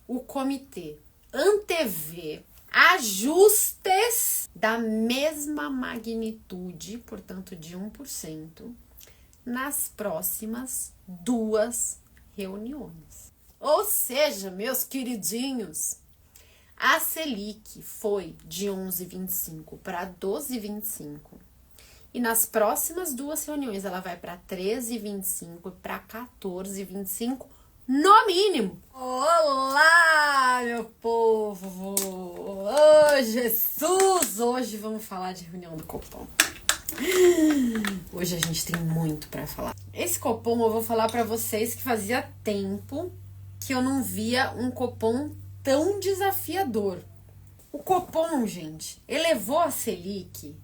o comitê antevê ajustes da mesma magnitude, portanto de 1%, nas próximas 2 reuniões. Ou seja, meus queridinhos, a Selic foi de 11,25 para 12,25 e nas próximas 2 reuniões ela vai para 13,25 para 14,25 no mínimo. Olá, meu povo! Oh, Jesus! Hoje vamos falar de reunião do Copom. Hoje a gente tem muito para falar. Esse Copom eu vou falar para vocês que fazia tempo que eu não via um Copom tão desafiador. O Copom, gente, elevou a Selic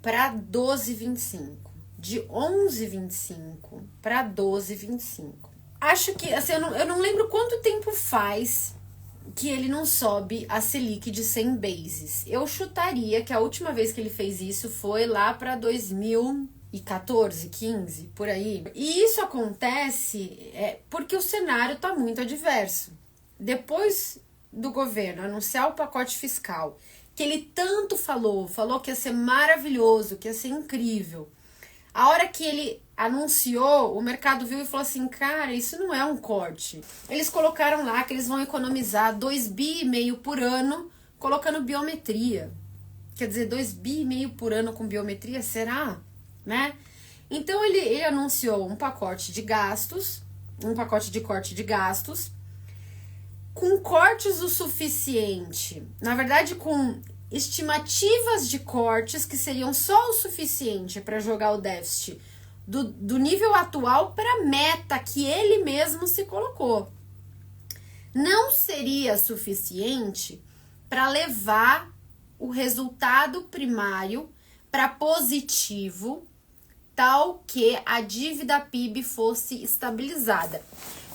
para 12,25, de 11,25 para 12,25. Acho que, assim, eu não lembro quanto tempo faz que ele não sobe a Selic de 100 bases. Eu chutaria que a última vez que ele fez isso foi lá para 2014, 15, por aí. E isso acontece porque o cenário está muito adverso. Depois do governo anunciar o pacote fiscal, que ele tanto falou que ia ser maravilhoso, que ia ser incrível. A hora que ele anunciou, o mercado viu e falou assim, cara, isso não é um corte. Eles colocaram lá que eles vão economizar 2,5 bi por ano colocando biometria. Quer dizer, 2,5 bi por ano com biometria, será? Né? Então ele anunciou um pacote de gastos, um pacote de corte de gastos, com cortes o suficiente, na verdade com estimativas de cortes que seriam só o suficiente para jogar o déficit do nível atual para a meta que ele mesmo se colocou. Não seria suficiente para levar o resultado primário para positivo, tal que a dívida PIB fosse estabilizada.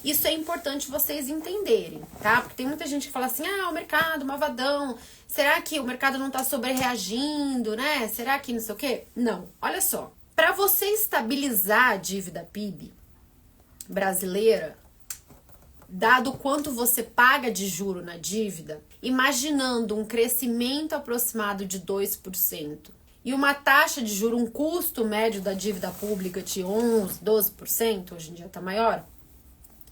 Isso é importante vocês entenderem, tá? Porque tem muita gente que fala assim, o mercado malvadão, será que o mercado não tá sobrereagindo, né? Será que não sei o quê? Não, olha só. Para você estabilizar a dívida PIB brasileira, dado quanto você paga de juro na dívida, imaginando um crescimento aproximado de 2% e uma taxa de juro, um custo médio da dívida pública de 11%, 12%, hoje em dia tá maior,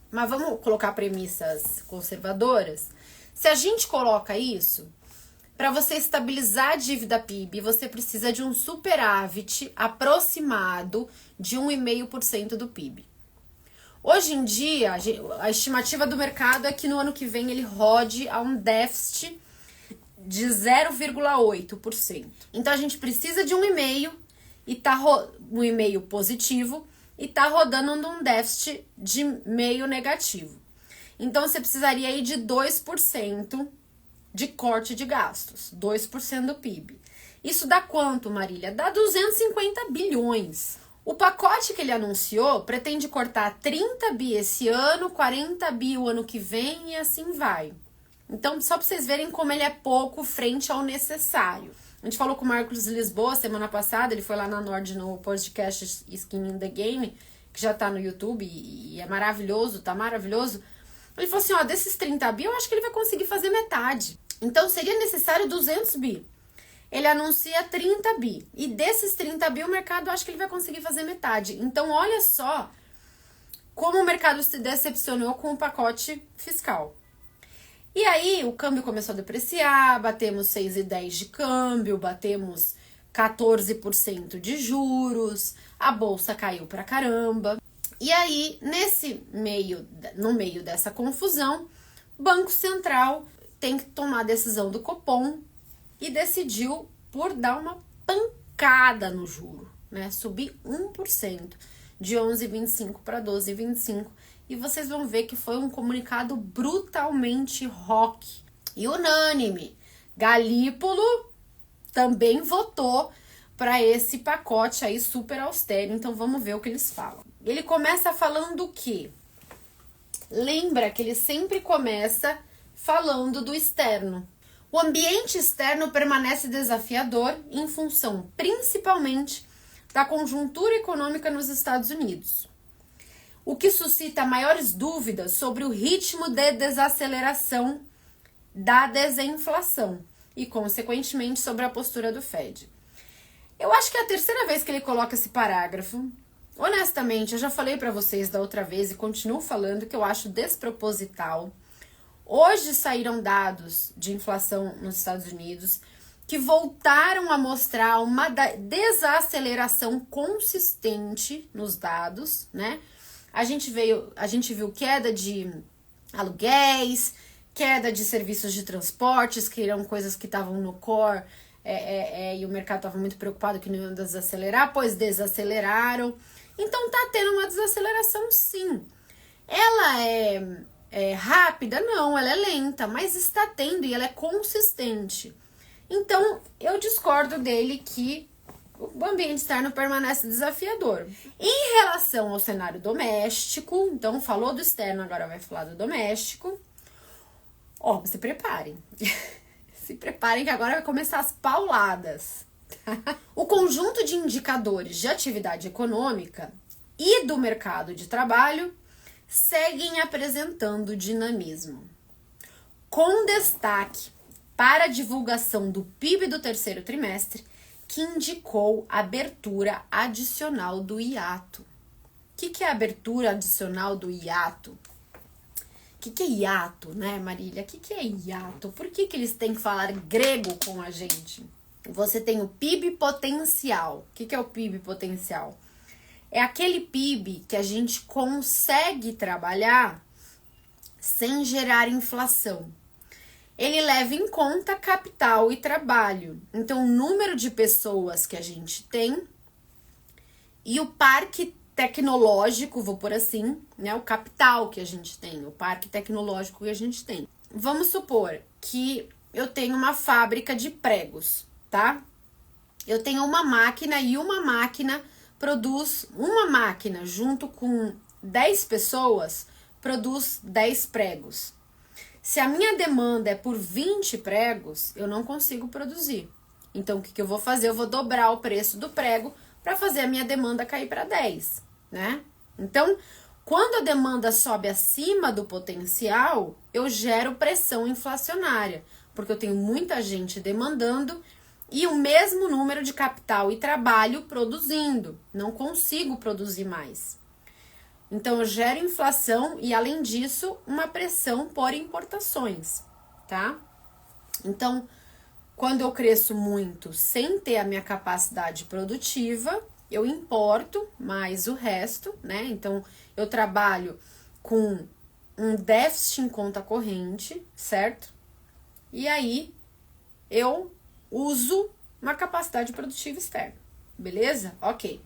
mas vamos colocar premissas conservadoras. Se a gente coloca isso, para você estabilizar a dívida PIB, você precisa de um superávit aproximado de 1,5% do PIB. Hoje em dia, a estimativa do mercado é que no ano que vem ele rode a um déficit de 0,8%. Então a gente precisa de 1,5% e tá 1,5% positivo, e tá rodando num déficit de meio negativo. Então, você precisaria aí de 2% de corte de gastos, 2% do PIB. Isso dá quanto, Marília? Dá 250 bilhões. O pacote que ele anunciou pretende cortar 30 bi esse ano, 40 bi o ano que vem e assim vai. Então, só para vocês verem como ele é pouco frente ao necessário. A gente falou com o Marcos Lisboa semana passada, ele foi lá na Nord no podcast Skin in the Game, que já tá no YouTube e é maravilhoso, tá maravilhoso. Ele falou assim, desses 30 bi, eu acho que ele vai conseguir fazer metade. Então, seria necessário 200 bi. Ele anuncia 30 bi. E desses 30 bi, o mercado acha que ele vai conseguir fazer metade. Então, olha só como o mercado se decepcionou com o pacote fiscal. E aí, o câmbio começou a depreciar, batemos 6,10 de câmbio, batemos 14% de juros, a bolsa caiu pra caramba. E aí, no meio dessa confusão, o Banco Central tem que tomar a decisão do Copom e decidiu por dar uma pancada no juro, né? Subir 1%, de 11,25 para 12,25. E vocês vão ver que foi um comunicado brutalmente rock e unânime. Galípolo também votou para esse pacote aí super austero. Então vamos ver o que eles falam. Ele começa falando o quê? Lembra que ele sempre começa falando do externo. O ambiente externo permanece desafiador em função principalmente da conjuntura econômica nos Estados Unidos. o que suscita maiores dúvidas sobre o ritmo de desaceleração da desinflação e, consequentemente, sobre a postura do Fed. Eu acho que é a terceira vez que ele coloca esse parágrafo. Honestamente, eu já falei para vocês da outra vez e continuo falando que eu acho desproposital. Hoje saíram dados de inflação nos Estados Unidos que voltaram a mostrar uma desaceleração consistente nos dados, né? A gente viu queda de aluguéis, queda de serviços de transportes, que eram coisas que estavam no core, e o mercado estava muito preocupado que não iam desacelerar, pois desaceleraram. Então tá tendo uma desaceleração, sim. Ela é rápida? Não, ela é lenta, mas está tendo e ela é consistente. Então, eu discordo dele que o ambiente externo permanece desafiador. Em relação ao cenário doméstico, então falou do externo, agora vai falar do doméstico. Ó, se preparem. Se preparem que agora vai começar as pauladas. O conjunto de indicadores de atividade econômica e do mercado de trabalho seguem apresentando dinamismo, com destaque para a divulgação do PIB do terceiro trimestre, que indicou abertura adicional do hiato. O que é abertura adicional do hiato? O que é hiato, né, Marília? O que é hiato? Por que eles têm que falar grego com a gente? Você tem o PIB potencial. O que é o PIB potencial? É aquele PIB que a gente consegue trabalhar sem gerar inflação. Ele leva em conta capital e trabalho. Então, o número de pessoas que a gente tem e o parque tecnológico, vou por assim, né? O capital que a gente tem, o parque tecnológico que a gente tem. Vamos supor que eu tenho uma fábrica de pregos, tá? Eu tenho uma máquina e uma máquina produz, uma máquina junto com 10 pessoas produz 10 pregos. Se a minha demanda é por 20 pregos, eu não consigo produzir. Então, o que eu vou fazer? Eu vou dobrar o preço do prego para fazer a minha demanda cair para 10, né? Então, quando a demanda sobe acima do potencial, eu gero pressão inflacionária, porque eu tenho muita gente demandando e o mesmo número de capital e trabalho produzindo. Não consigo produzir mais. Então, eu gero inflação e, além disso, uma pressão por importações, tá? Então, quando eu cresço muito sem ter a minha capacidade produtiva, eu importo mais o resto, né? Então, eu trabalho com um déficit em conta corrente, certo? E aí, eu uso uma capacidade produtiva externa, beleza? Ok.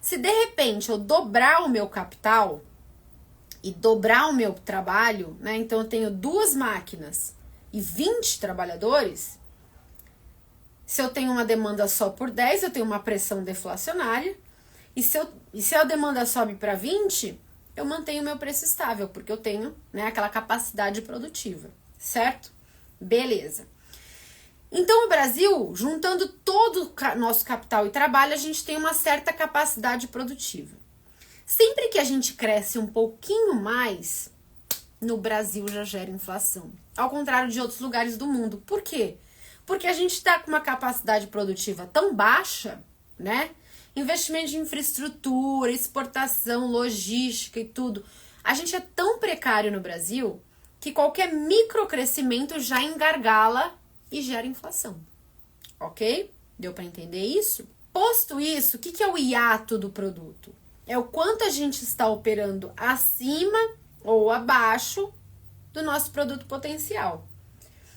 Se de repente eu dobrar o meu capital e dobrar o meu trabalho, né? Então eu tenho 2 máquinas e 20 trabalhadores. Se eu tenho uma demanda só por 10, eu tenho uma pressão deflacionária. E se a demanda sobe para 20, eu mantenho o meu preço estável, porque eu tenho, né, aquela capacidade produtiva, certo? Beleza. Então, o Brasil, juntando todo o nosso capital e trabalho, a gente tem uma certa capacidade produtiva. Sempre que a gente cresce um pouquinho mais, no Brasil já gera inflação. Ao contrário de outros lugares do mundo. Por quê? Porque a gente está com uma capacidade produtiva tão baixa, né? Investimento de infraestrutura, exportação, logística e tudo. A gente é tão precário no Brasil que qualquer microcrescimento já engargala e gera inflação, ok? Deu para entender isso? Posto isso, o que é o hiato do produto? É o quanto a gente está operando acima ou abaixo do nosso produto potencial.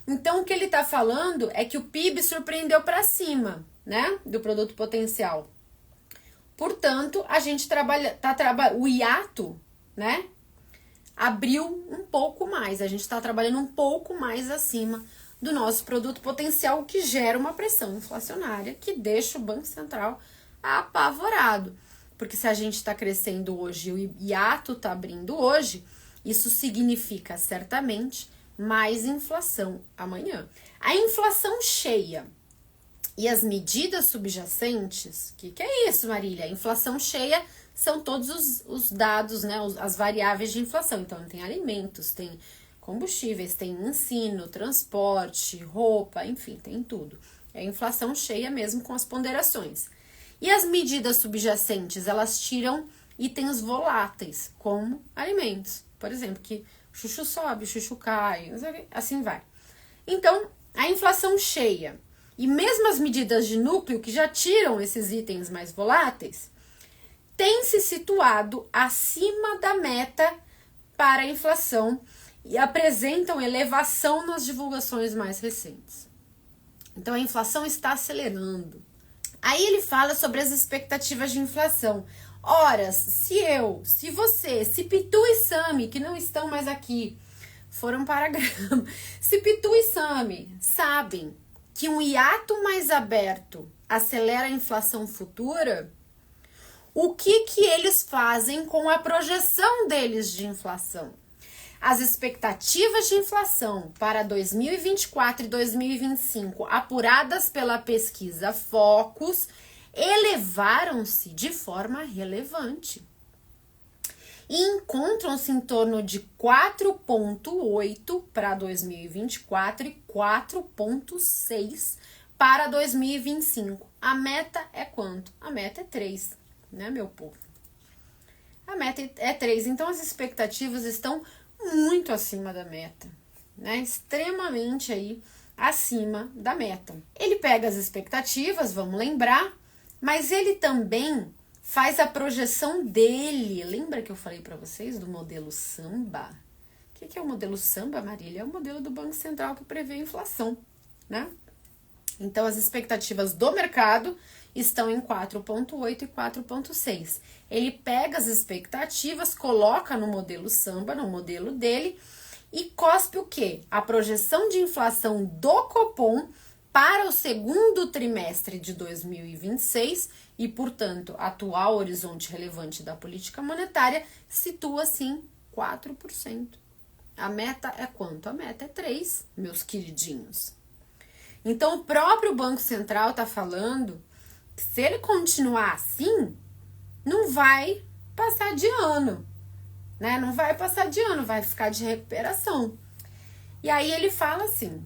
Então, o que ele está falando é que o PIB surpreendeu para cima, né, do produto potencial. Portanto, a gente o hiato, né, abriu um pouco mais. A gente está trabalhando um pouco mais acima do nosso produto potencial, o que gera uma pressão inflacionária que deixa o Banco Central apavorado. Porque se a gente está crescendo hoje e o hiato está abrindo hoje, isso significa certamente mais inflação amanhã. A inflação cheia e as medidas subjacentes, que é isso, Marília? A inflação cheia são todos os dados, né, as variáveis de inflação. Então, tem alimentos, tem combustíveis, tem ensino, transporte, roupa, enfim, tem tudo. É inflação cheia mesmo com as ponderações. E as medidas subjacentes, elas tiram itens voláteis, como alimentos. Por exemplo, que chuchu sobe, chuchu cai, assim vai. Então, a inflação cheia e mesmo as medidas de núcleo, que já tiram esses itens mais voláteis, têm se situado acima da meta para a inflação e apresentam elevação nas divulgações mais recentes. Então, a inflação está acelerando. Aí ele fala sobre as expectativas de inflação. Ora, se você, se Pitu e Sami, que não estão mais aqui, foram para a grama, se Pitu e Sami sabem que um hiato mais aberto acelera a inflação futura, o que eles fazem com a projeção deles de inflação? As expectativas de inflação para 2024 e 2025, apuradas pela pesquisa Focus, elevaram-se de forma relevante e encontram-se em torno de 4,8 para 2024 e 4,6 para 2025. A meta é quanto? A meta é 3, né, meu povo? A meta é 3, então as expectativas estão muito acima da meta, né? Extremamente aí acima da meta. Ele pega as expectativas, vamos lembrar, mas ele também faz a projeção dele. Lembra que eu falei para vocês do modelo Samba? O que é o modelo Samba, Marília? É o modelo do Banco Central que prevê a inflação, né? Então, as expectativas do mercado estão em 4,8 e 4,6. Ele pega as expectativas, coloca no modelo Samba, no modelo dele, e cospe o quê? A projeção de inflação do Copom para o segundo trimestre de 2026 e, portanto, atual horizonte relevante da política monetária situa-se em 4%. A meta é quanto? A meta é 3, meus queridinhos. Então, o próprio Banco Central está falando que se ele continuar assim, não vai passar de ano, né? Não vai passar de ano, vai ficar de recuperação. E aí ele fala assim: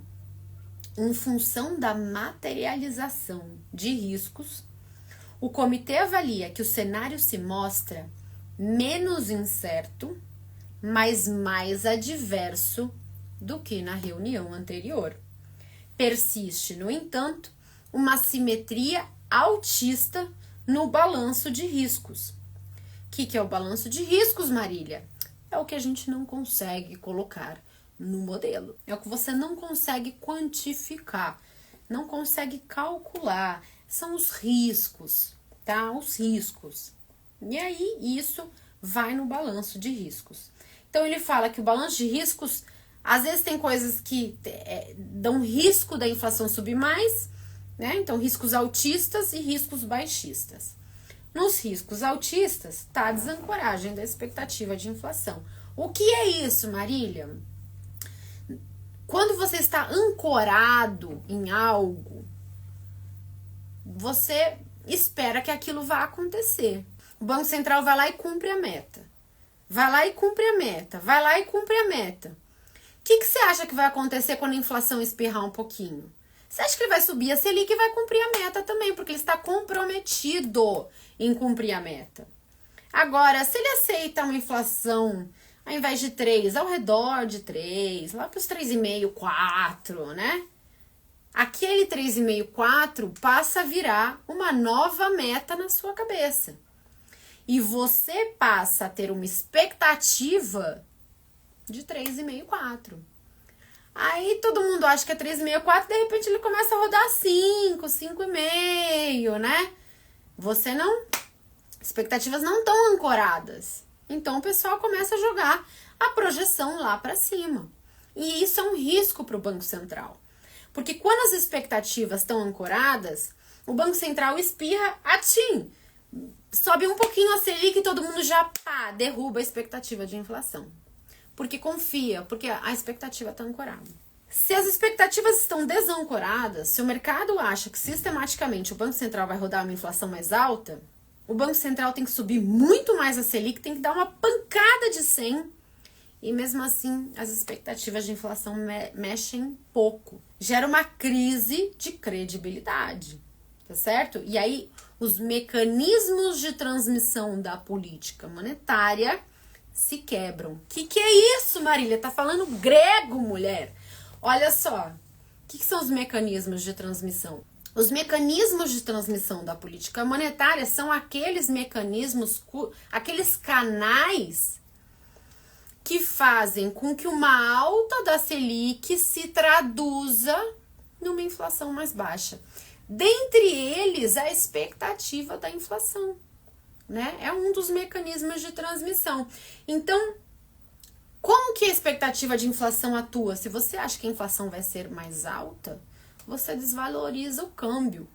em função da materialização de riscos, o comitê avalia que o cenário se mostra menos incerto, mas mais adverso do que na reunião anterior. Persiste, no entanto, uma simetria altista no balanço de riscos. O que é o balanço de riscos, Marília? É o que a gente não consegue colocar no modelo. É o que você não consegue quantificar, não consegue calcular. São os riscos, tá? Os riscos. E aí, isso vai no balanço de riscos. Então, ele fala que o balanço de riscos, às vezes tem coisas que dão risco da inflação subir mais, né? Então, riscos altistas e riscos baixistas. Nos riscos altistas, está a desancoragem da expectativa de inflação. O que é isso, Marília? Quando você está ancorado em algo, você espera que aquilo vá acontecer. O Banco Central vai lá e cumpre a meta. Vai lá e cumpre a meta. Vai lá e cumpre a meta. O que você acha que vai acontecer quando a inflação espirrar um pouquinho? Você acha que ele vai subir a Selic e vai cumprir a meta também, porque ele está comprometido em cumprir a meta. Agora, se ele aceita uma inflação, ao invés de 3, ao redor de 3, lá para os 3,5, 4, né? Aquele 3,5, 4 passa a virar uma nova meta na sua cabeça. E você passa a ter uma expectativa de 3,5, 4. Aí todo mundo acha que é 3,5, 4, de repente ele começa a rodar 5, 5,5, né? Você não... Expectativas não estão ancoradas. Então o pessoal começa a jogar a projeção lá para cima. E isso é um risco para o Banco Central. Porque quando as expectativas estão ancoradas, o Banco Central espirra, atim, sobe um pouquinho a Selic e todo mundo já derruba a expectativa de inflação. Porque confia, porque a expectativa está ancorada. Se as expectativas estão desancoradas, se o mercado acha que sistematicamente o Banco Central vai rodar uma inflação mais alta, O Banco Central tem que subir muito mais a Selic, tem que dar uma pancada de 100. E mesmo assim, as expectativas de inflação mexem pouco. Gera uma crise de credibilidade, tá certo? E aí, os mecanismos de transmissão da política monetária se quebram. Que é isso, Marília? Tá falando grego, mulher? Olha só, o que são os mecanismos de transmissão? Os mecanismos de transmissão da política monetária são aqueles mecanismos, aqueles canais que fazem com que uma alta da Selic se traduza numa inflação mais baixa. Dentre eles, a expectativa da inflação, né? É um dos mecanismos de transmissão. Então, como que a expectativa de inflação atua? Se você acha que a inflação vai ser mais alta, você desvaloriza o câmbio.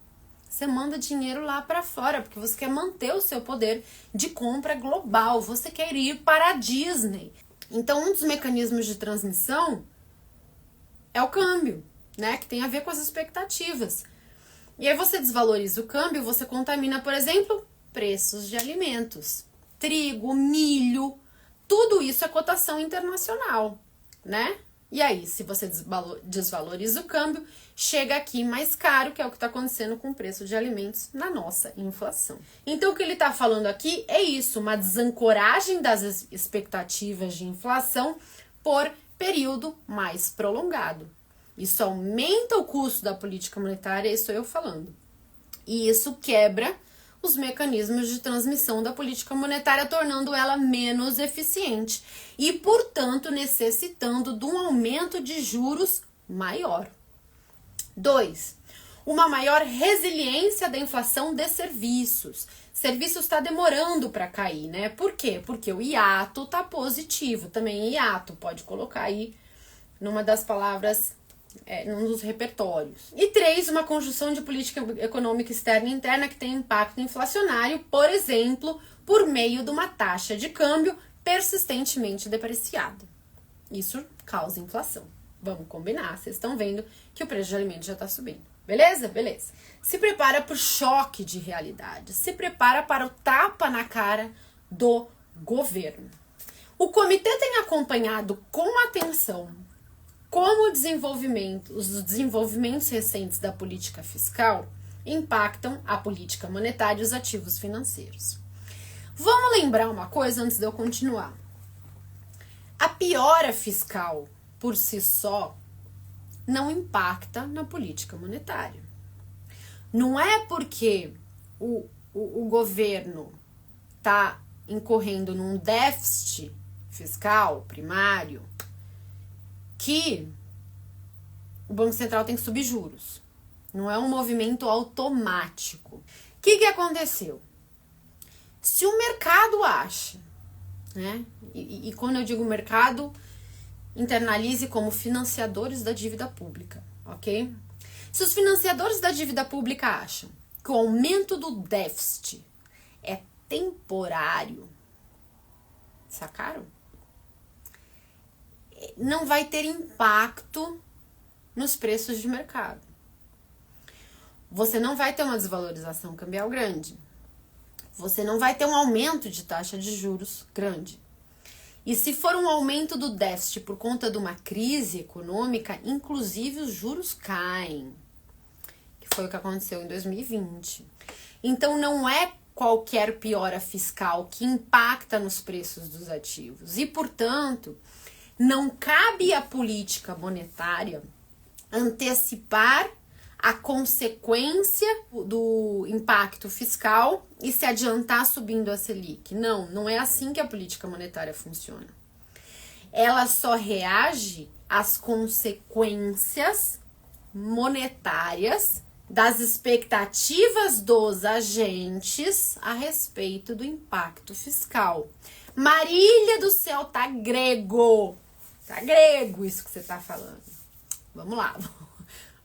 Você manda dinheiro lá para fora, porque você quer manter o seu poder de compra global. Você quer ir para a Disney. Então, um dos mecanismos de transmissão é o câmbio, né? Que tem a ver com as expectativas. E aí você desvaloriza o câmbio, você contamina, por exemplo, preços de alimentos. Trigo, milho, tudo isso é cotação internacional, né? E aí, se você desvaloriza o câmbio, chega aqui mais caro, que é o que está acontecendo com o preço de alimentos na nossa inflação. Então, o que ele está falando aqui é isso, uma desancoragem das expectativas de inflação por período mais prolongado. Isso aumenta o custo da política monetária, isso eu falando. E isso quebra os mecanismos de transmissão da política monetária, tornando ela menos eficiente e, portanto, necessitando de um aumento de juros maior. 2. Uma maior resiliência da inflação de serviços. Serviços está demorando para cair, né? Por quê? Porque o hiato está positivo. Também hiato, pode colocar aí numa das palavras, num dos repertórios. E 3, uma conjunção de política econômica externa e interna que tem impacto inflacionário, por exemplo, por meio de uma taxa de câmbio persistentemente depreciada. Isso causa inflação. Vamos combinar, vocês estão vendo que o preço de alimentos já está subindo. Beleza? Beleza. Se prepara para o choque de realidade. Se prepara para o tapa na cara do governo. O comitê tem acompanhado com atenção como os desenvolvimentos recentes da política fiscal impactam a política monetária e os ativos financeiros. Vamos lembrar uma coisa antes de eu continuar. A piora fiscal, por si só, não impacta na política monetária. Não é porque o governo está incorrendo num déficit fiscal primário que o Banco Central tem que subir juros. Não é um movimento automático. O que aconteceu? Se o mercado acha, né? E quando eu digo mercado, internalize como financiadores da dívida pública, ok? Se os financiadores da dívida pública acham que o aumento do déficit é temporário, sacaram? Não vai ter impacto nos preços de mercado. Você não vai ter uma desvalorização cambial grande. Você não vai ter um aumento de taxa de juros grande. E se for um aumento do déficit por conta de uma crise econômica, inclusive os juros caem, que foi o que aconteceu em 2020. Então não é qualquer piora fiscal que impacta nos preços dos ativos. E, portanto, não cabe à política monetária antecipar a consequência do impacto fiscal e se adiantar subindo a Selic. Não é assim que a política monetária funciona. Ela só reage às consequências monetárias das expectativas dos agentes a respeito do impacto fiscal. Marília do céu, tá grego! Tá grego isso que você tá falando. Vamos lá,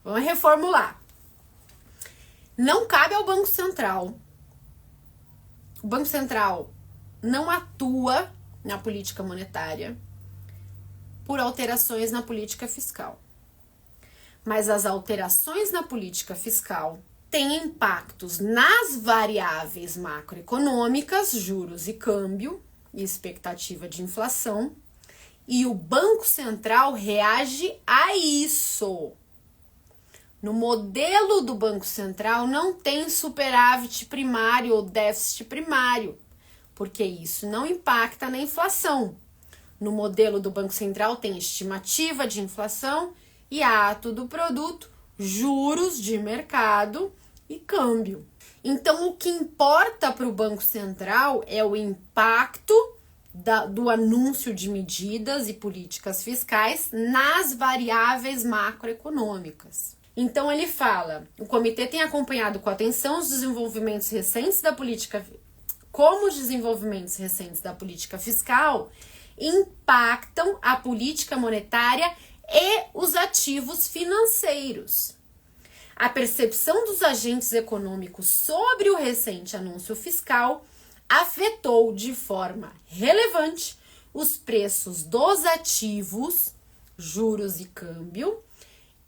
vamos reformular. Não cabe ao Banco Central. O Banco Central não atua na política monetária por alterações na política fiscal. Mas as alterações na política fiscal tem impactos nas variáveis macroeconômicas, juros e câmbio, e expectativa de inflação, e o Banco Central reage a isso. No modelo do Banco Central não tem superávit primário ou déficit primário, porque isso não impacta na inflação. No modelo do Banco Central tem estimativa de inflação e ato do produto, juros de mercado e câmbio. Então, o que importa para o Banco Central é o impacto do anúncio de medidas e políticas fiscais nas variáveis macroeconômicas. Então, ele fala, o comitê tem acompanhado com atenção os desenvolvimentos recentes da política, como os desenvolvimentos recentes da política fiscal impactam a política monetária e os ativos financeiros. A percepção dos agentes econômicos sobre o recente anúncio fiscal afetou de forma relevante os preços dos ativos, juros e câmbio,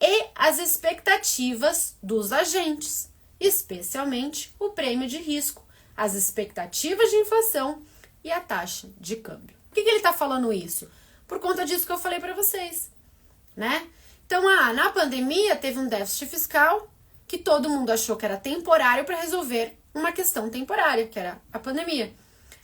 e as expectativas dos agentes, especialmente o prêmio de risco, as expectativas de inflação e a taxa de câmbio. Por que ele está falando isso? Por conta disso que eu falei para vocês, né? Então, na pandemia teve um déficit fiscal que todo mundo achou que era temporário para resolver uma questão temporária, que era a pandemia.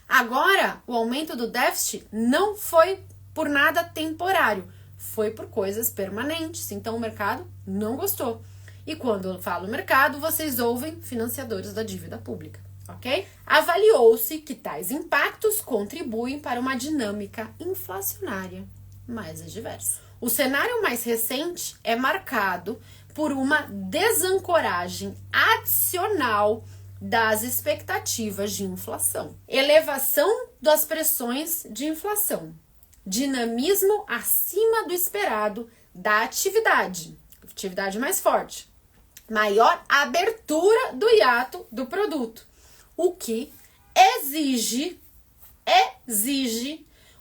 Agora, o aumento do déficit não foi por nada temporário, foi por coisas permanentes. Então, o mercado não gostou. E quando eu falo mercado, vocês ouvem financiadores da dívida pública, ok? Avaliou-se que tais impactos contribuem para uma dinâmica inflacionária mais adversa. O cenário mais recente é marcado por uma desancoragem adicional das expectativas de inflação, elevação das pressões de inflação, dinamismo acima do esperado da atividade mais forte, maior abertura do hiato do produto, o que exige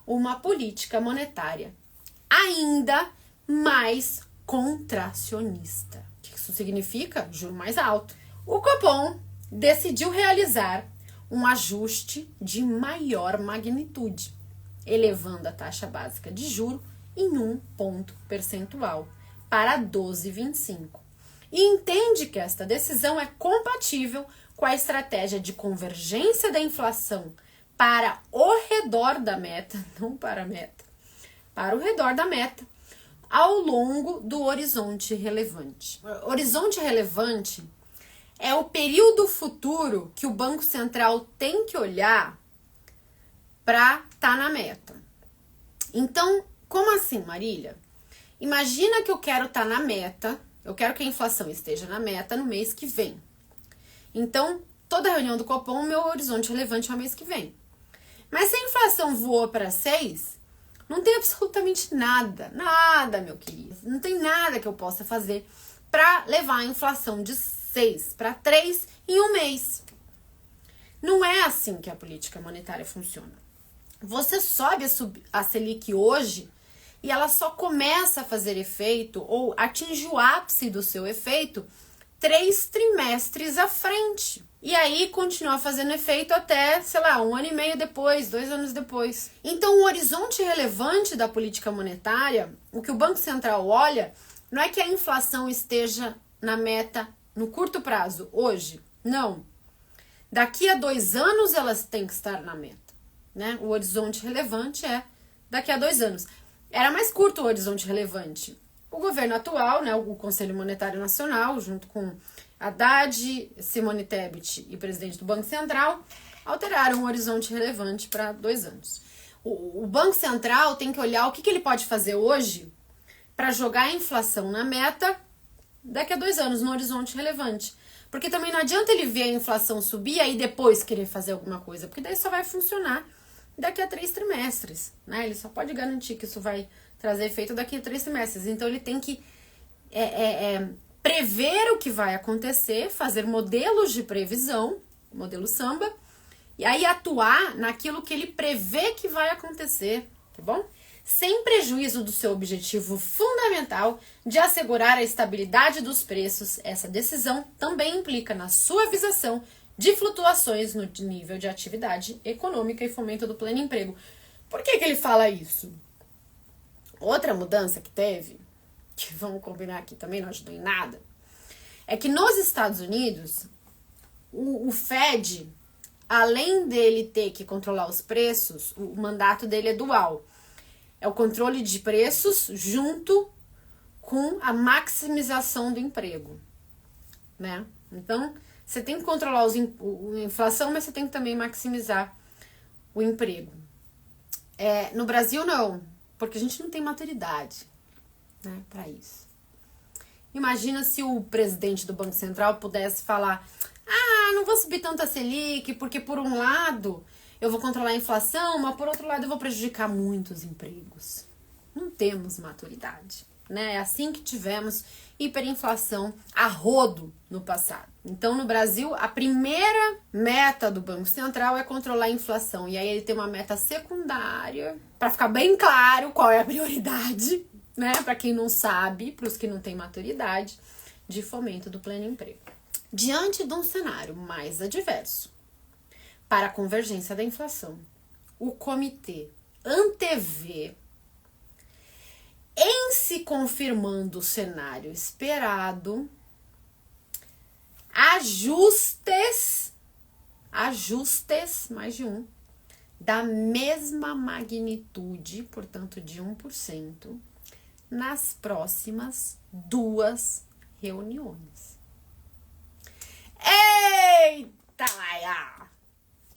uma política monetária ainda mais contracionista. O que isso significa? Juro mais alto. O Copom decidiu realizar um ajuste de maior magnitude, elevando a taxa básica de juro em 1 ponto percentual para 12,25. E entende que esta decisão é compatível com a estratégia de convergência da inflação para o redor da meta, não para a meta, para o redor da meta, ao longo do horizonte relevante. O horizonte relevante é o período futuro que o Banco Central tem que olhar para estar na meta. Então, como assim, Marília? Imagina que eu quero estar na meta, eu quero que a inflação esteja na meta no mês que vem. Então, toda reunião do Copom, meu horizonte relevante é o mês que vem. Mas se a inflação voou para 6, não tem absolutamente nada, meu querido. Não tem nada que eu possa fazer para levar a inflação de 6 para 3 em um mês. Não é assim que a política monetária funciona. Você sobe a Selic hoje e ela só começa a fazer efeito ou atinge o ápice do seu efeito 3 trimestres à frente. E aí continua fazendo efeito até, 1 ano e meio depois, 2 anos depois. Então, o horizonte relevante da política monetária, o que o Banco Central olha, não é que a inflação esteja na meta no curto prazo, hoje. Não. Daqui a 2 anos elas têm que estar na meta, né? O horizonte relevante é daqui a 2 anos. Era mais curto o horizonte relevante. O governo atual, né, o Conselho Monetário Nacional, junto com Haddad, Simone Tebet e presidente do Banco Central, alteraram o horizonte relevante para 2 anos. O Banco Central tem que olhar o que ele pode fazer hoje para jogar a inflação na meta daqui a 2 anos, no horizonte relevante. Porque também não adianta ele ver a inflação subir e aí depois querer fazer alguma coisa, porque daí só vai funcionar daqui a 3 trimestres, né? Ele só pode garantir que isso vai trazer efeito daqui a 3 trimestres. Então, ele tem que prever o que vai acontecer, fazer modelos de previsão, modelo Samba, e aí atuar naquilo que ele prevê que vai acontecer, tá bom? sem prejuízo do seu objetivo fundamental de assegurar a estabilidade dos preços. Essa decisão também implica na suavização de flutuações no nível de atividade econômica e fomento do pleno emprego. Por que ele fala isso? Outra mudança que teve, que vamos combinar aqui também, não ajudou em nada, é que nos Estados Unidos, o Fed, além dele ter que controlar os preços, o mandato dele é dual. É o controle de preços junto com a maximização do emprego, né? Então, você tem que controlar a inflação, mas você tem que também maximizar o emprego. No Brasil, não, porque a gente não tem maturidade, né, para isso. Imagina se o presidente do Banco Central pudesse falar: não vou subir tanto a Selic, porque por um lado eu vou controlar a inflação, mas por outro lado eu vou prejudicar muitos empregos. Não temos maturidade, né? É assim que tivemos hiperinflação a rodo no passado. Então, no Brasil, a primeira meta do Banco Central é controlar a inflação. E aí ele tem uma meta secundária, para ficar bem claro qual é a prioridade, né? Para quem não sabe, para os que não têm maturidade, de fomento do pleno emprego. Diante de um cenário mais adverso para a convergência da inflação, o comitê antevê, em se confirmando o cenário esperado, ajustes, mais de um, da mesma magnitude, portanto de 1%, nas próximas 2 reuniões. Eita!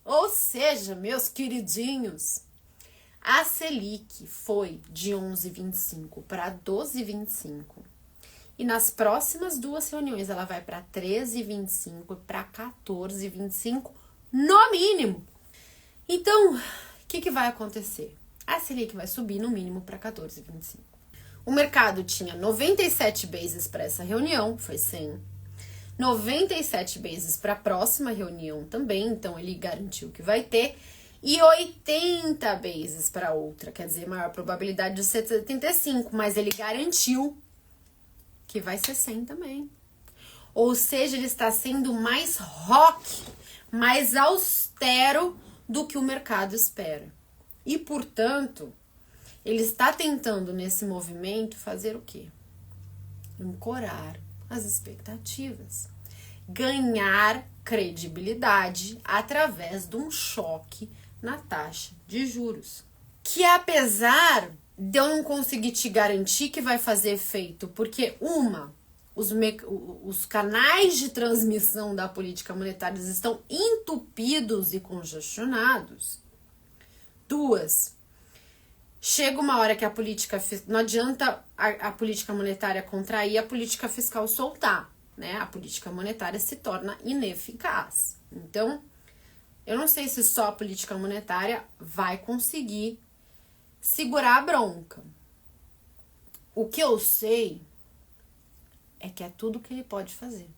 Ou seja, meus queridinhos, a Selic foi de 11,25 para 12,25 e nas próximas 2 reuniões ela vai para 13,25 e para 14,25 no mínimo. Então, o que vai acontecer? A Selic vai subir no mínimo para 14,25. O mercado tinha 97 bases para essa reunião, foi 100. 97 bases para a próxima reunião também, então ele garantiu que vai ter. E 80 bases para outra, quer dizer, maior probabilidade de ser 75, mas ele garantiu que vai ser 100 também. Ou seja, ele está sendo mais rock, mais austero do que o mercado espera. E, portanto, ele está tentando nesse movimento fazer o quê? Ancorar as expectativas. Ganhar credibilidade através de um choque na taxa de juros. Que apesar de eu não conseguir te garantir que vai fazer efeito, porque os canais de transmissão da política monetária estão entupidos e congestionados. 2, chega uma hora que a política... Não adianta a política monetária contrair e a política fiscal soltar, né? A política monetária se torna ineficaz. Então, eu não sei se só a política monetária vai conseguir segurar a bronca. O que eu sei é que é tudo que ele pode fazer.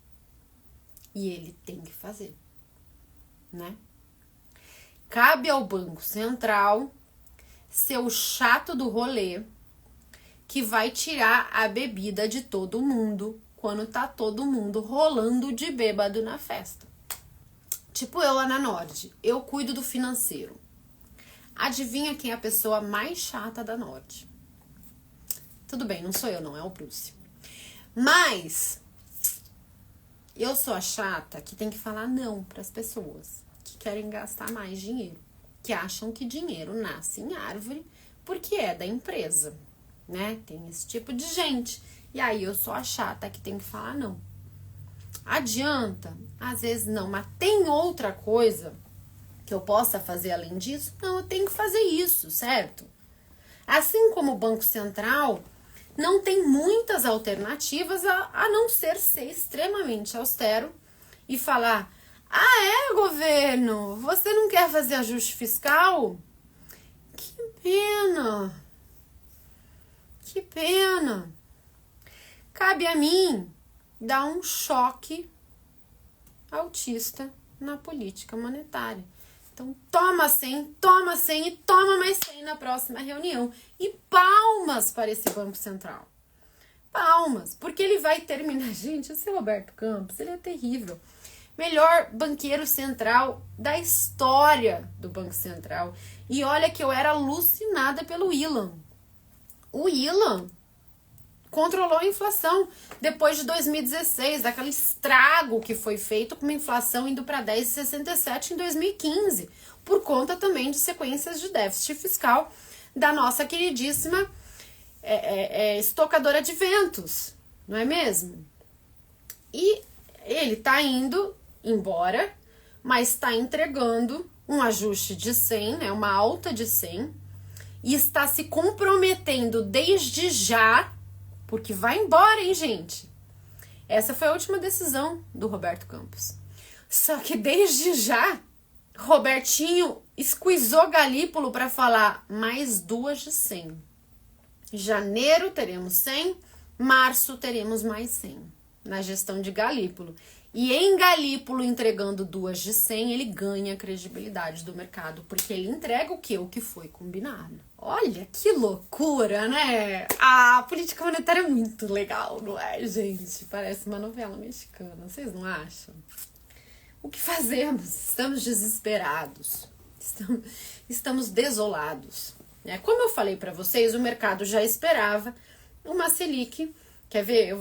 E ele tem que fazer, né? Cabe ao Banco Central ser o chato do rolê que vai tirar a bebida de todo mundo quando tá todo mundo rolando de bêbado na festa. Tipo eu lá na Nord, eu cuido do financeiro. Adivinha quem é a pessoa mais chata da Nord? Tudo bem, não sou eu não, é o Bruce. Mas eu sou a chata que tem que falar não para as pessoas que querem gastar mais dinheiro, que acham que dinheiro nasce em árvore porque é da empresa, né? Tem esse tipo de gente. E aí eu sou a chata que tem que falar não. Adianta? Às vezes não, mas tem outra coisa que eu possa fazer além disso? Não, eu tenho que fazer isso, certo? Assim como o Banco Central não tem muitas alternativas a não ser extremamente austero e falar: governo, você não quer fazer ajuste fiscal? Que pena! Que pena! Cabe a mim dar um choque autista na política monetária. Então, toma 100 e toma mais 100 na próxima reunião. E palmas para esse Banco Central. Palmas, porque ele vai terminar. Gente, esse Roberto Campos, ele é terrível. Melhor banqueiro central da história do Banco Central. E olha que eu era alucinada pelo Ilan. O Ilan controlou a inflação depois de 2016, daquele estrago que foi feito com uma inflação indo para 10,67 em 2015, por conta também de sequências de déficit fiscal da nossa queridíssima estocadora de ventos, não é mesmo? E ele está indo embora, mas está entregando um ajuste de 100, né, uma alta de 100, e está se comprometendo desde já, porque vai embora, hein, gente? Essa foi a última decisão do Roberto Campos. Só que desde já, Robertinho esquisou Galípolo para falar mais 2 de 100. Janeiro teremos 100, março teremos mais 100 na gestão de Galípolo. E em Galípolo entregando 2 de 100, ele ganha a credibilidade do mercado, porque ele entrega o quê? O que foi combinado. Olha que loucura, né? A política monetária é muito legal, não é, gente? Parece uma novela mexicana, vocês não acham? O que fazemos? Estamos desesperados, estamos desolados. Como eu falei para vocês, o mercado já esperava uma Selic. Quer ver?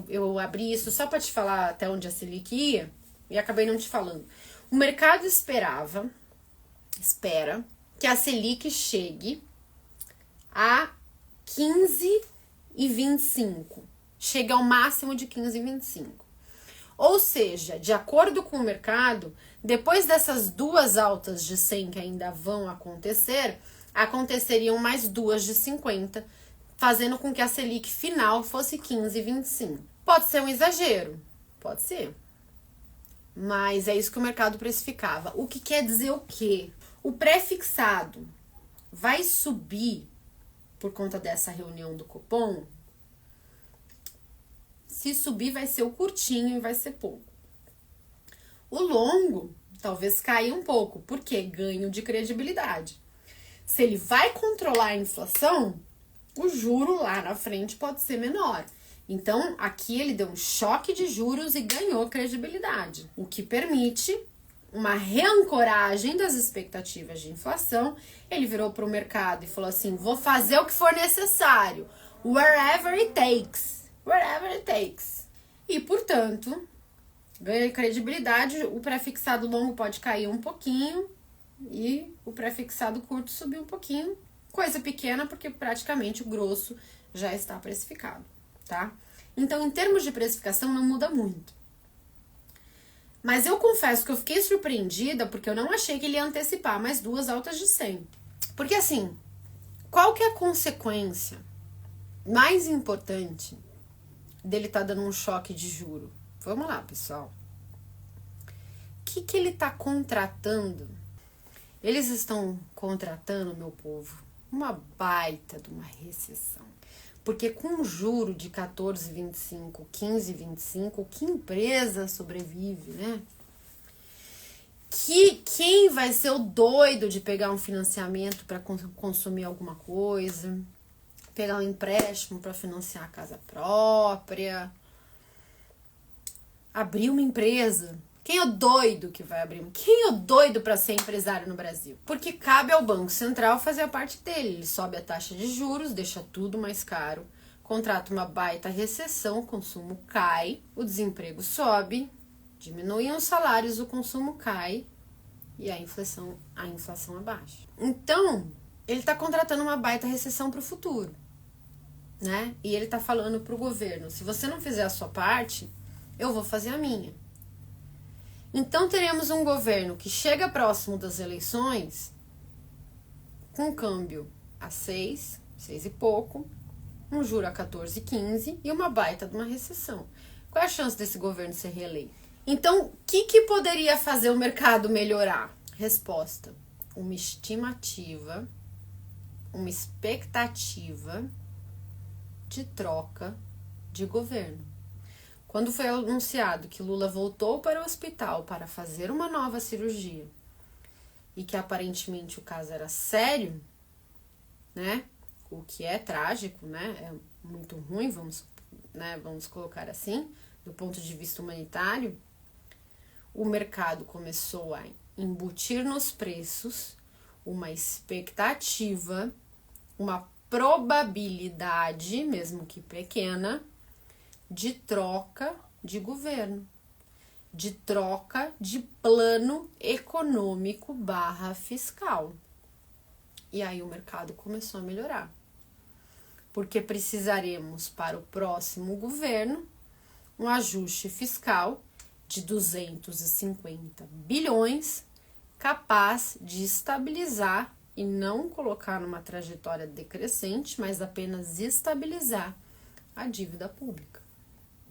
Eu abri isso só para te falar até onde a Selic ia e acabei não te falando. O mercado espera que a Selic chegue a 15,25. Chega ao máximo de 15,25. Ou seja, de acordo com o mercado, depois dessas 2 altas de 100 que ainda vão acontecer, aconteceriam mais 2 de 50, fazendo com que a Selic final fosse 15,25. Pode ser um exagero, pode ser. Mas é isso que o mercado precificava. O que quer dizer o quê? O pré-fixado vai subir por conta dessa reunião do Copom? Se subir, vai ser o curtinho e vai ser pouco. O longo talvez caia um pouco, porque ganho de credibilidade. Se ele vai controlar a inflação, o juro lá na frente pode ser menor. Então, aqui ele deu um choque de juros e ganhou credibilidade, o que permite uma reancoragem das expectativas de inflação. Ele virou para o mercado e falou assim, vou fazer o que for necessário, wherever it takes, wherever it takes. E, portanto, ganha credibilidade, o pré-fixado longo pode cair um pouquinho e o pré-fixado curto subir um pouquinho. Coisa pequena, porque praticamente o grosso já está precificado, tá? Então, em termos de precificação, não muda muito. Mas eu confesso que eu fiquei surpreendida, porque eu não achei que ele ia antecipar mais 2 altas de 100. Porque, assim, qual que é a consequência mais importante dele estar dando um choque de juro? Vamos lá, pessoal. O que ele está contratando? Eles estão contratando, meu povo, uma baita de uma recessão. Porque com um juro de 14,25, 15,25, que empresa sobrevive, né? Quem vai ser o doido de pegar um financiamento para consumir alguma coisa? Pegar um empréstimo para financiar a casa própria? Abrir uma empresa? Quem é o doido que vai abrir? Quem é o doido para ser empresário no Brasil? Porque cabe ao Banco Central fazer a parte dele. Ele sobe a taxa de juros, deixa tudo mais caro, contrata uma baita recessão, o consumo cai, o desemprego sobe, diminuem os salários, o consumo cai e a inflação abaixa. Então, ele está contratando uma baita recessão para o futuro, né? E ele está falando para o governo, se você não fizer a sua parte, eu vou fazer a minha. Então, teremos um governo que chega próximo das eleições com câmbio a 6 e pouco, um juro a 14,15 e uma baita de uma recessão. Qual é a chance desse governo ser reeleito? Então, o que poderia fazer o mercado melhorar? Resposta: uma estimativa, uma expectativa de troca de governo. Quando foi anunciado que Lula voltou para o hospital para fazer uma nova cirurgia e que aparentemente o caso era sério, né? O que é trágico, né? É muito ruim, vamos colocar assim, do ponto de vista humanitário. O mercado começou a embutir nos preços uma expectativa, uma probabilidade, mesmo que pequena, de troca de governo, de troca de plano econômico / fiscal. E aí o mercado começou a melhorar. Porque precisaremos para o próximo governo um ajuste fiscal de 250 bilhões, capaz de estabilizar e não colocar numa trajetória decrescente, mas apenas estabilizar a dívida pública.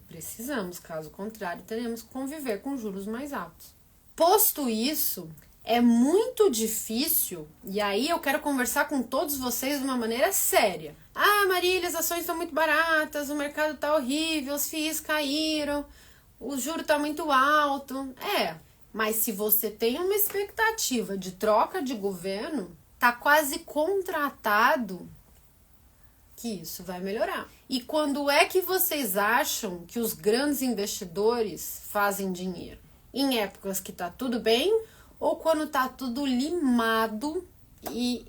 Precisamos, caso contrário, teremos que conviver com juros mais altos. Posto isso, é muito difícil, e aí eu quero conversar com todos vocês de uma maneira séria. Ah, Marília, as ações estão muito baratas, o mercado está horrível, os FIIs caíram, o juro está muito alto. Mas se você tem uma expectativa de troca de governo, tá quase contratado que isso vai melhorar. E quando é que vocês acham que os grandes investidores fazem dinheiro? Em épocas que tá tudo bem ou quando tá tudo limado e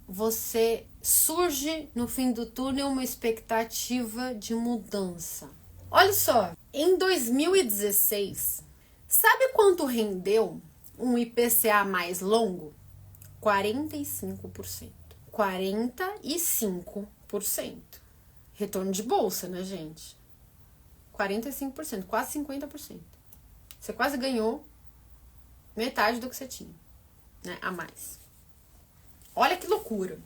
você surge no fim do túnel uma expectativa de mudança? Olha só, em 2016, sabe quanto rendeu um IPCA mais longo? 45%. 45%. Retorno de bolsa, né, gente? 45%, quase 50%. Você quase ganhou metade do que você tinha, né, a mais. Olha que loucura.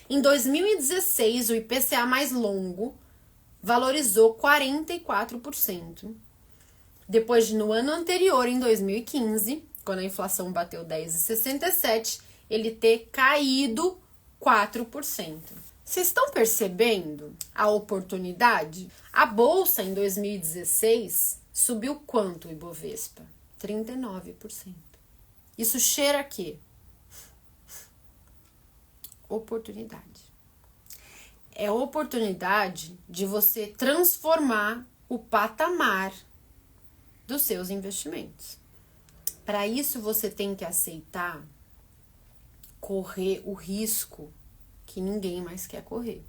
Em 2016, o IPCA mais longo valorizou 44%. Depois de, no ano anterior, em 2015, quando a inflação bateu 10,67%, ele ter caído 4%. Vocês estão percebendo a oportunidade? A bolsa em 2016 subiu quanto, o Ibovespa? 39%. Isso cheira a quê? Oportunidade. É a oportunidade de você transformar o patamar dos seus investimentos. Para isso, você tem que aceitar correr o risco que ninguém mais quer correr,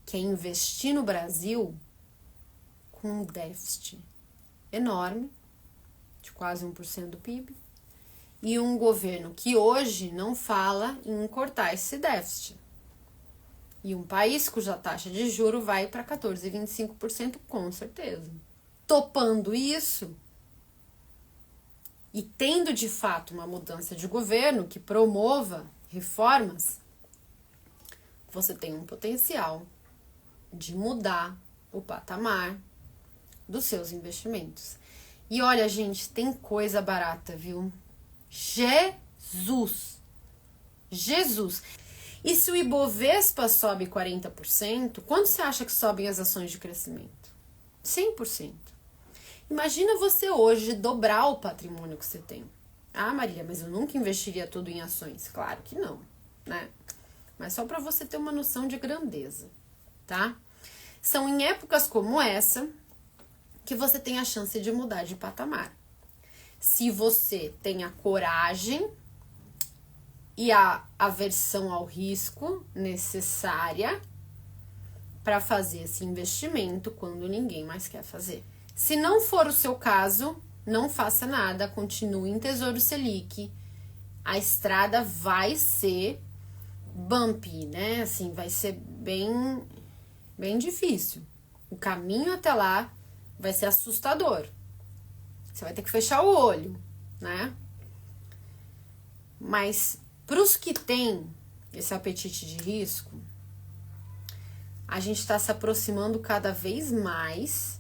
que é investir no Brasil com um déficit enorme, de quase 1% do PIB, e um governo que hoje não fala em cortar esse déficit. E um país cuja taxa de juros vai para 14,25%, com certeza. Topando isso e tendo de fato uma mudança de governo que promova reformas, você tem um potencial de mudar o patamar dos seus investimentos. E olha, gente, tem coisa barata, viu? Jesus! E se o Ibovespa sobe 40%, quanto você acha que sobem as ações de crescimento? 100%. Imagina você hoje dobrar o patrimônio que você tem. Ah, Marília, mas eu nunca investiria tudo em ações. Claro que não, né? Mas só para você ter uma noção de grandeza, tá? São em épocas como essa que você tem a chance de mudar de patamar. Se você tem a coragem e a aversão ao risco necessária para fazer esse investimento quando ninguém mais quer fazer. Se não for o seu caso, não faça nada, continue em Tesouro Selic. A estrada vai ser bumpy, né? Assim, vai ser bem difícil. O caminho até lá vai ser assustador. Você vai ter que fechar o olho, né? Mas para os que têm esse apetite de risco, a gente está se aproximando cada vez mais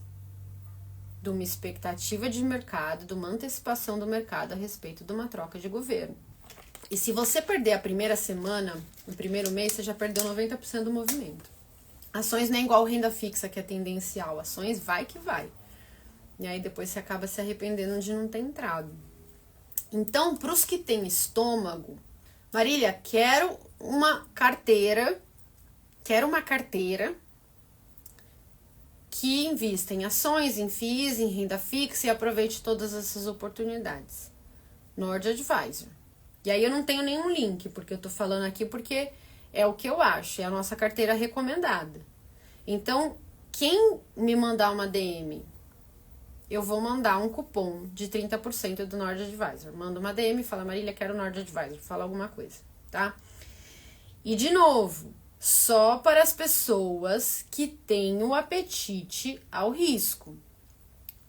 de uma expectativa de mercado, de uma antecipação do mercado a respeito de uma troca de governo. E se você perder a primeira semana, no primeiro mês, você já perdeu 90% do movimento. Ações não é igual renda fixa, que é tendencial. Ações vai que vai. E aí depois você acaba se arrependendo de não ter entrado. Então, para os que têm estômago, Marília, quero uma carteira que invista em ações, em FIIs, em renda fixa e aproveite todas essas oportunidades. Nord Advisor. E aí eu não tenho nenhum link, porque eu tô falando aqui porque é o que eu acho, é a nossa carteira recomendada. Então, quem me mandar uma DM, eu vou mandar um cupom de 30% do Nord Advisor. Manda uma DM, fala, Marília, quero Nord Advisor, fala alguma coisa, tá? E de novo, só para as pessoas que têm o apetite ao risco.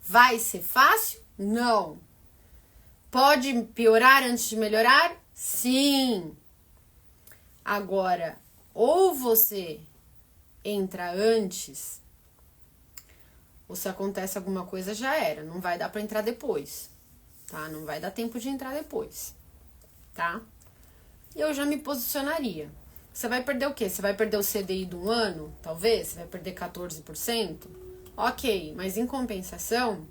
Vai ser fácil? Não. Pode piorar antes de melhorar? Sim. Agora, ou você entra antes, ou se acontece alguma coisa, já era. Não vai dar para entrar depois, tá? Não vai dar tempo de entrar depois, tá? Eu já me posicionaria. Você vai perder o quê? Você vai perder o CDI de um ano, talvez? Você vai perder 14%? Ok, mas em compensação,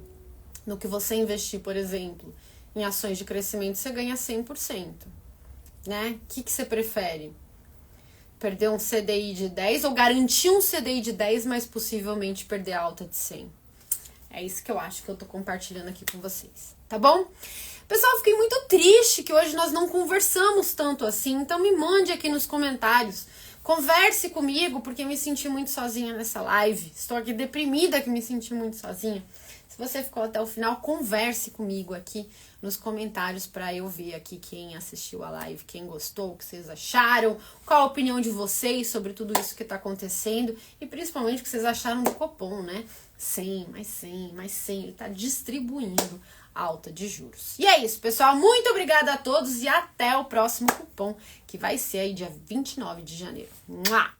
no que você investir, por exemplo, em ações de crescimento, você ganha 100%, né? O que você prefere? Perder um CDI de 10 ou garantir um CDI de 10, mas possivelmente perder a alta de 100? É isso que eu acho que eu tô compartilhando aqui com vocês, tá bom? Pessoal, fiquei muito triste que hoje nós não conversamos tanto assim, então me mande aqui nos comentários, converse comigo, porque me senti muito sozinha nessa live, estou aqui deprimida que me senti muito sozinha. Se você ficou até o final, converse comigo aqui nos comentários para eu ver aqui quem assistiu a live, quem gostou, o que vocês acharam, qual a opinião de vocês sobre tudo isso que está acontecendo e principalmente o que vocês acharam do Copom, né? 100, mais 100, mais 100, ele está distribuindo alta de juros. E é isso, pessoal. Muito obrigada a todos e até o próximo cupom, que vai ser aí dia 29 de janeiro. Mua!